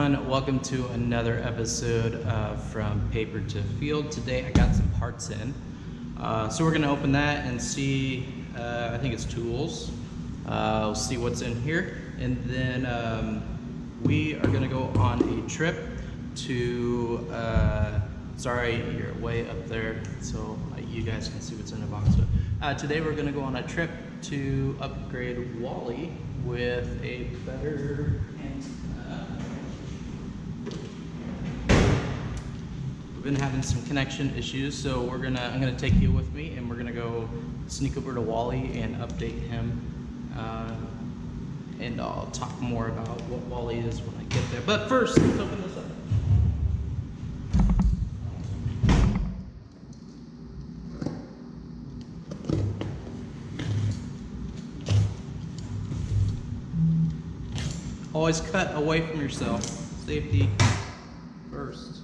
everyone, welcome to another episode from Paper to Field. Today I got some parts in, so we're going to open that and see, I think it's tools. We'll see what's in here, and then we are going to go on a trip to, sorry you're way up there so you guys can see what's in the box, but today we're going to go on a trip to upgrade WaLI with a better We've been having some connection issues, so I'm gonna take you with me, and we're gonna go sneak over to WaLI and update him, and I'll talk more about what WaLI is when I get there. But first, let's open this up. Always cut away from yourself. Safety first.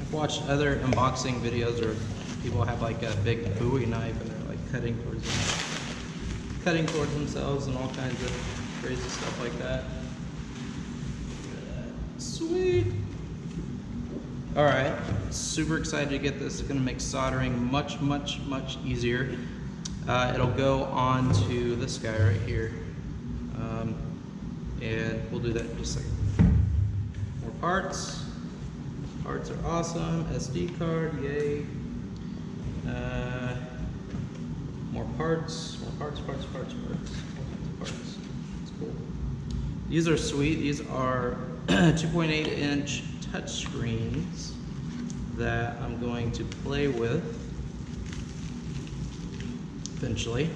I've watched other unboxing videos where people have like a big Bowie knife and they're like cutting towards themselves and all kinds of crazy stuff like that. Sweet. All right, super excited to get this. It's gonna make soldering much easier. It'll go on to this guy right here. And we'll do that in just a second. More parts. Parts are awesome. SD card, yay. More parts. Parts. It's cool. These are sweet. These are 2.8-inch touch screens that I'm going to play with eventually.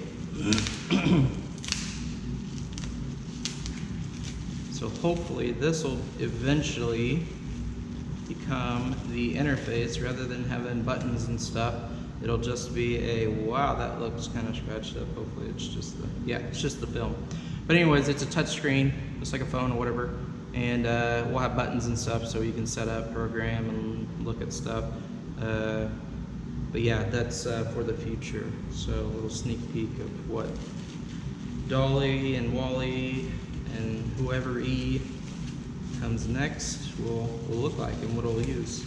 So hopefully this will eventually become the interface rather than having buttons and stuff. It'll just be a, wow, that looks kind of scratched up. Hopefully it's just the, yeah, it's just the film. But anyways, it's a touch screen, just like a phone or whatever. And we'll have buttons and stuff so you can set up, program, and look at stuff. But yeah, that's for the future. So a little sneak peek of what Dolly and WaLI and whoever E comes next will look like and what it'll use.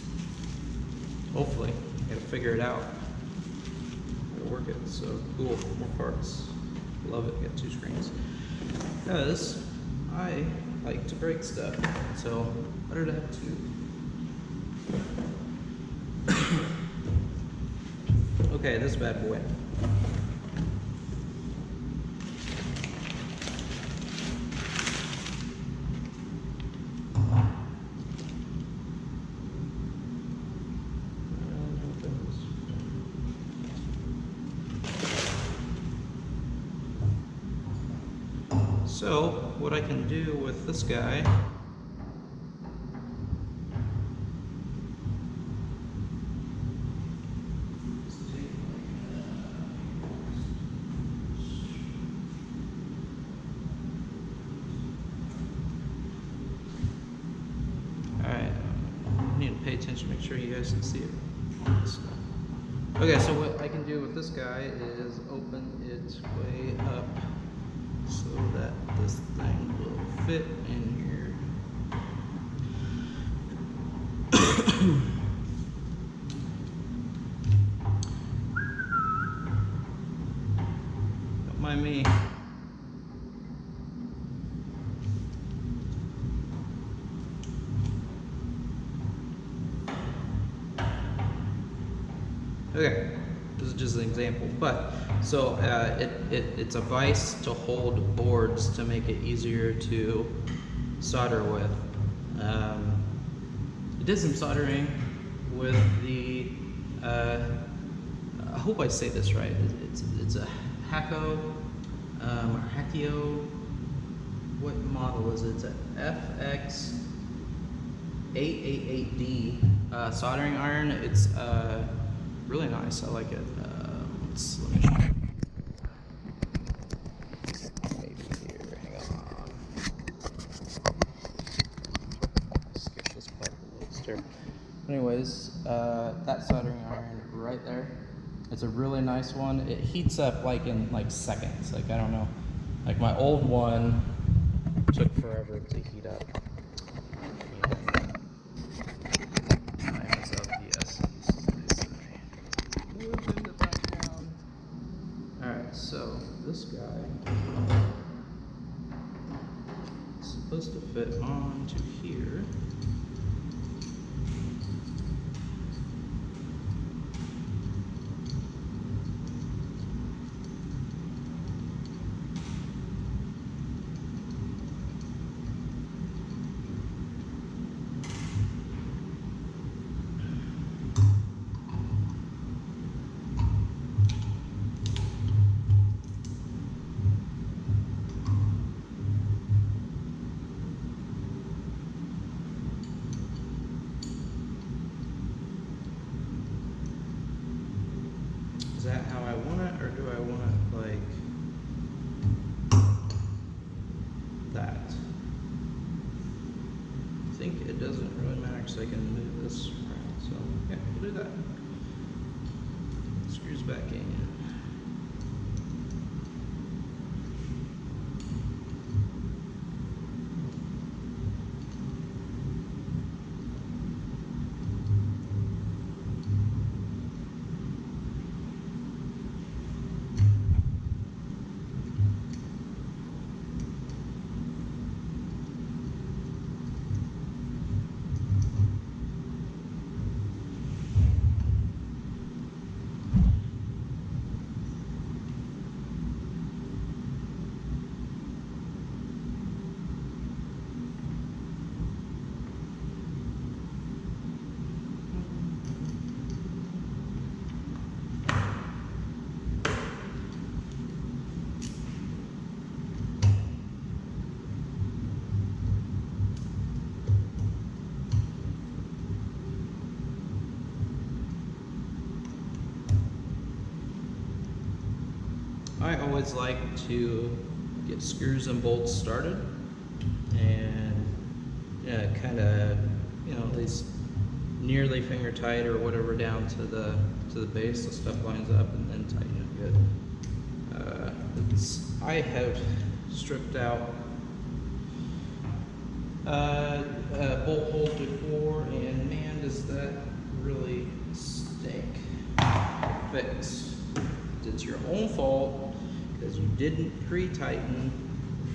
Hopefully. I gotta figure it out. Gotta work it. So cool. More parts. Love it. Got two screens. Because I like to break stuff. So better to have two. Okay, this bad boy. So, what I can do with this guy Alright, I need to pay attention, make sure you guys can see it. Okay, so what I can do with this guy is open its way up so that this thing will fit in here. Don't mind me. Okay, this is just an example, but so it's a vise to hold boards to make it easier to solder with. I did some soldering with the, I hope I say this right, it's a Hakko, or Hakio, what model is it? It's a FX888D soldering iron. It's really nice, I like it. Let me show you. Maybe here, hang on. Skip this part a little stir. Anyways, that soldering iron right there, it's a really nice one. It heats up like in like seconds. Like, I don't know, like my old one took forever to heat up. Time is of the essence, they say. Moving it back down. Alright, so this guy is supposed to fit onto here. Is that how I want it, or do I want it like that? I think it doesn't really matter because I can move this around. So yeah, we'll do that. Screws back in. I always like to get screws and bolts started and kind of, at least nearly finger tight or whatever down to the base so stuff lines up, and then tighten it good. I have stripped out a bolt hole before, and man, does that really stink. Fixed. It's your own fault because you didn't pre-tighten,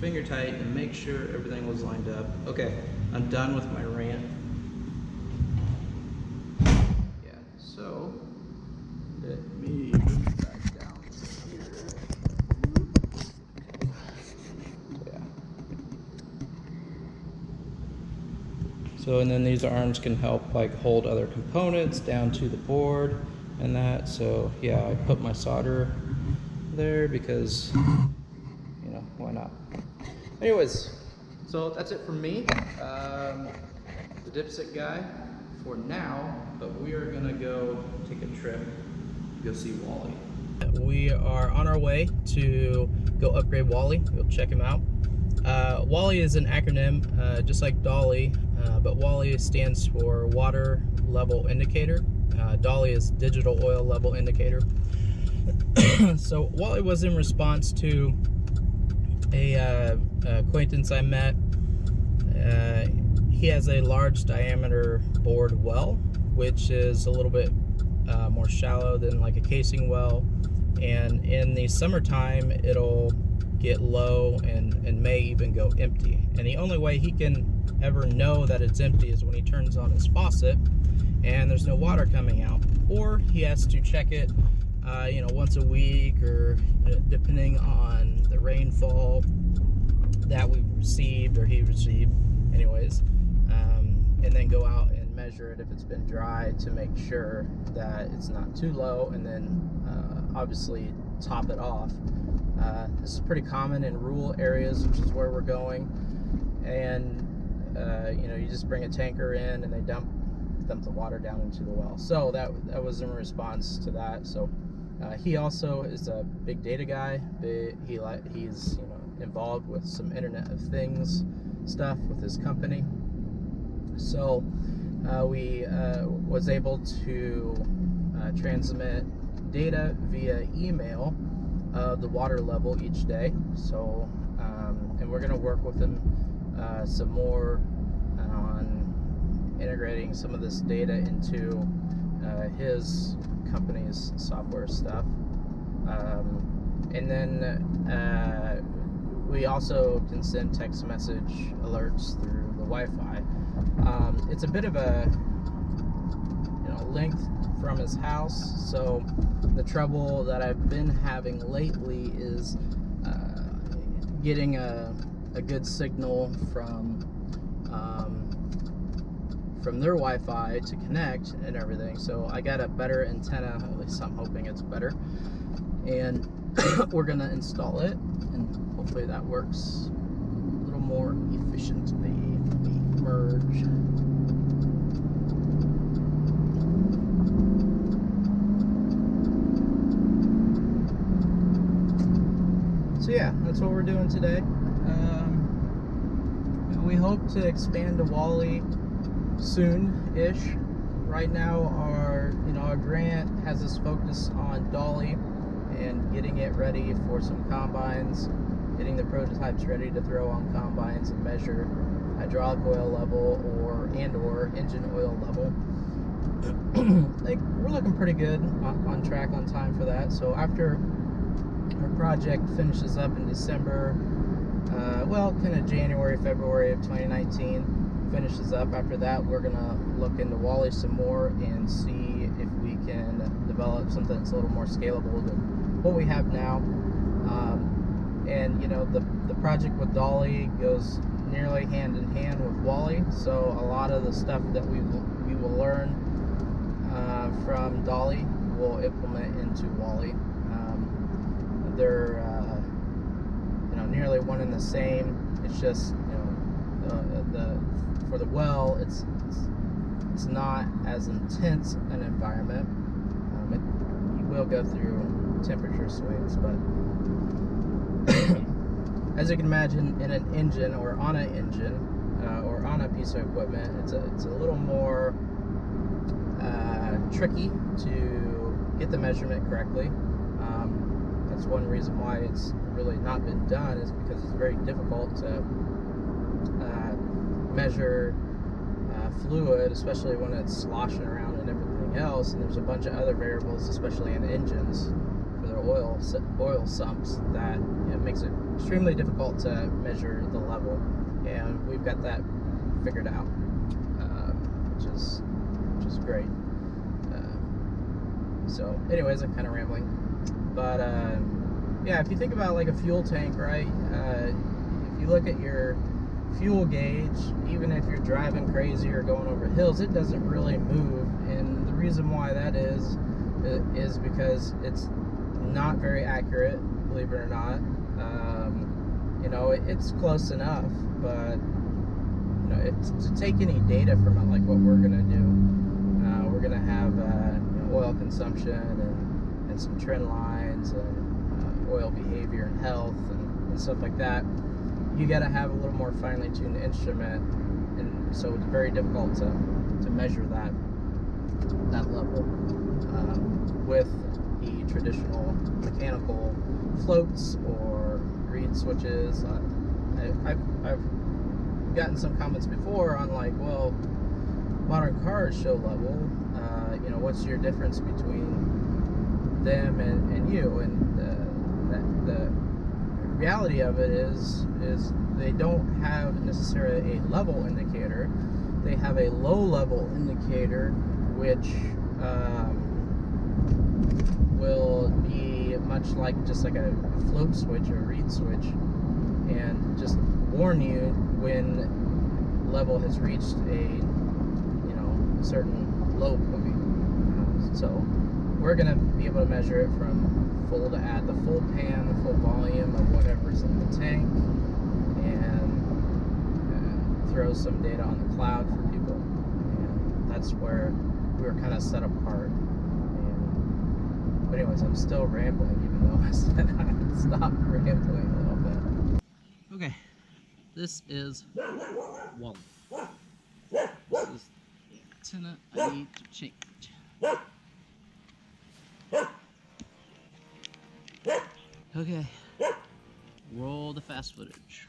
finger tight, and make sure everything was lined up. Okay, I'm done with my rant. Yeah, so let me move it back down here. Yeah. So, and then these arms can help like hold other components down to the board and that. So yeah, I put my solder there because, why not? Anyways, so that's it from me, the dipstick guy for now, but we are gonna go take a trip, go see WaLI. We are on our way to go upgrade WaLI. We'll check him out. WaLI is an acronym, just like DOLI, but WaLI stands for Water Level Indicator. DOLI is Digital Oil Level Indicator. So WaLI was in response to a acquaintance I met. He has a large diameter bored well, which is a little bit more shallow than like a casing well, and in the summertime it'll get low and may even go empty. And the only way he can ever know that it's empty is when he turns on his faucet and there's no water coming out, or he has to check it once a week, or depending on the rainfall that we received or he received, anyways, and then go out and measure it if it's been dry to make sure that it's not too low, and then obviously top it off. This is pretty common in rural areas, which is where we're going, and you just bring a tanker in and they dump the water down into the well. So that was in response to that. So he also is a big data guy. He's involved with some Internet of Things stuff with his company. So we was able to transmit data via email of the water level each day. So and and we're gonna work with him some more on integrating some of this data into his company's software stuff. And then we also can send text message alerts through the Wi-Fi. It's a bit of a length from his house, so the trouble that I've been having lately is getting a good signal from their Wi-Fi to connect and everything. So I got a better antenna, at least I'm hoping it's better, and we're gonna install it, and hopefully that works a little more efficiently. Let me merge. So yeah, that's what we're doing today. We hope to expand to WaLI soon-ish. Right now, our grant has us focused on dolly and getting it ready for some combines, getting the prototypes ready to throw on combines and measure hydraulic oil level or engine oil level. We're looking pretty good on track, on time for that. So after our project finishes up in December, well, kind of January, February of 2019 finishes up. After that, we're gonna look into WaLI some more and see if we can develop something that's a little more scalable than what we have now. And the project with dolly goes nearly hand in hand with WaLI, so a lot of the stuff that we will learn from dolly we'll implement into WaLI. They're nearly one and the same. It's just for the well, it's not as intense an environment. You will go through temperature swings, but as you can imagine, in an engine or on an engine or on a piece of equipment, it's a little more tricky to get the measurement correctly. That's one reason why it's really not been done, is because it's very difficult to measure fluid, especially when it's sloshing around and everything else, and there's a bunch of other variables, especially in engines for their oil sumps, that it makes it extremely difficult to measure the level, and we've got that figured out, which is great. So anyways, I'm kind of rambling, but yeah, if you think about like a fuel tank, right? If you look at your fuel gauge, even if you're driving crazy or going over hills, it doesn't really move, and the reason why that is because it's not very accurate, believe it or not. It's close enough, but to take any data from it, like what we're gonna do, we're gonna have oil consumption and some trend lines and oil behavior and health and stuff like that. You got to have a little more finely tuned instrument, and so it's very difficult to measure that level with the traditional mechanical floats or reed switches. I've gotten some comments before on like, well, modern cars show level. What's your difference between them and you? And the reality of it is they don't have necessarily a level indicator. They have a low level indicator, which will be much like just like a float switch or a reed switch, and just warn you when level has reached a certain low point. So we're gonna be able to measure it from full to add the full pan, the full volume of whatever's in the tank, and throw some data on the cloud for people. And that's where we were kind of set apart. But anyways, I'm still rambling, even though I said I'd stop rambling a little bit. Okay, this is WaLI. This is the antenna I need to change. Okay, roll the fast footage.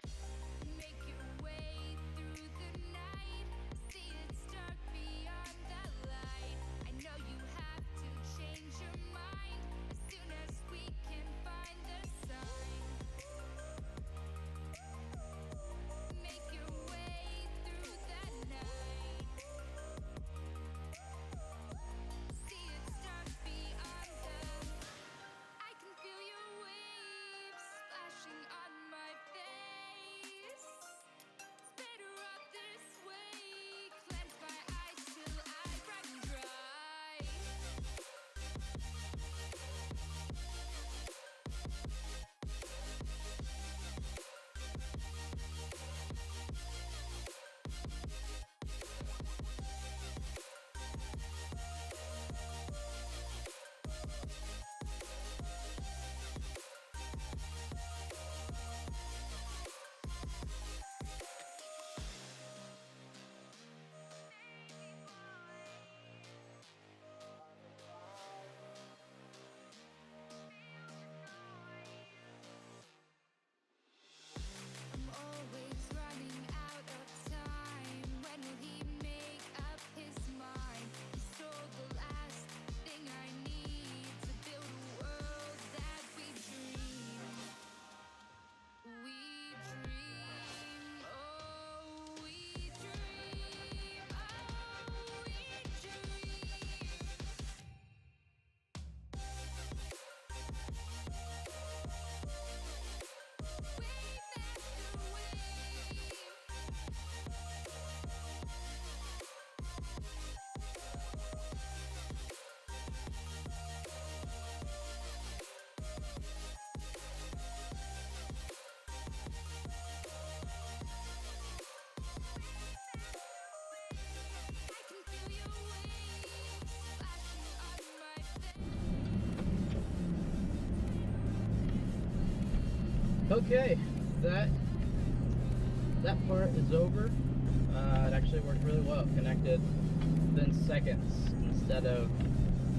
Okay, that part is over. It actually worked really well. Connected within seconds instead of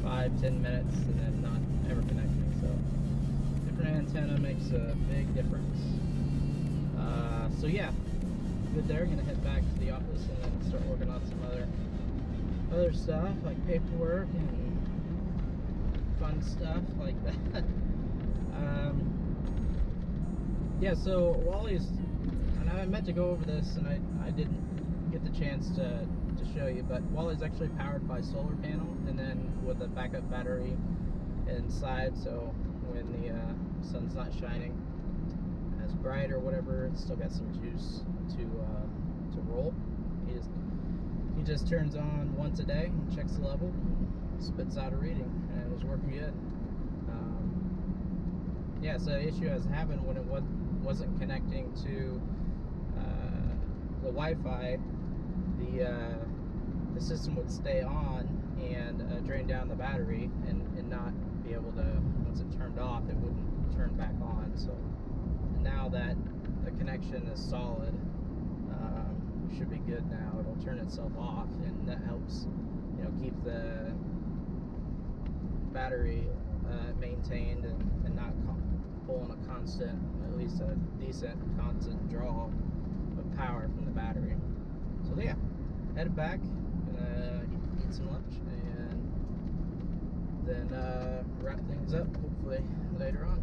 5-10 minutes and then not ever connecting. So different antenna makes a big difference. So yeah, good there. Gonna head back to the office and then start working on some other stuff like paperwork and fun stuff like that. Yeah, so WaLI's, and I meant to go over this and I didn't get the chance to show you, but WaLI's actually powered by solar panel and then with a backup battery inside, so when the sun's not shining as bright or whatever, it's still got some juice to roll. He just turns on once a day and checks the level, spits out a reading, and it was working good. Yeah, so the issue I was having when it wasn't connecting to the Wi-Fi, the system would stay on and drain down the battery and not be able to, once it turned off, it wouldn't turn back on. So now that the connection is solid, should be good now. It'll turn itself off, and that helps, you know, keep the battery maintained and not pulling a constant, at least a decent constant draw of power from the battery. So yeah, headed back, gonna eat some lunch and then wrap things up hopefully later on.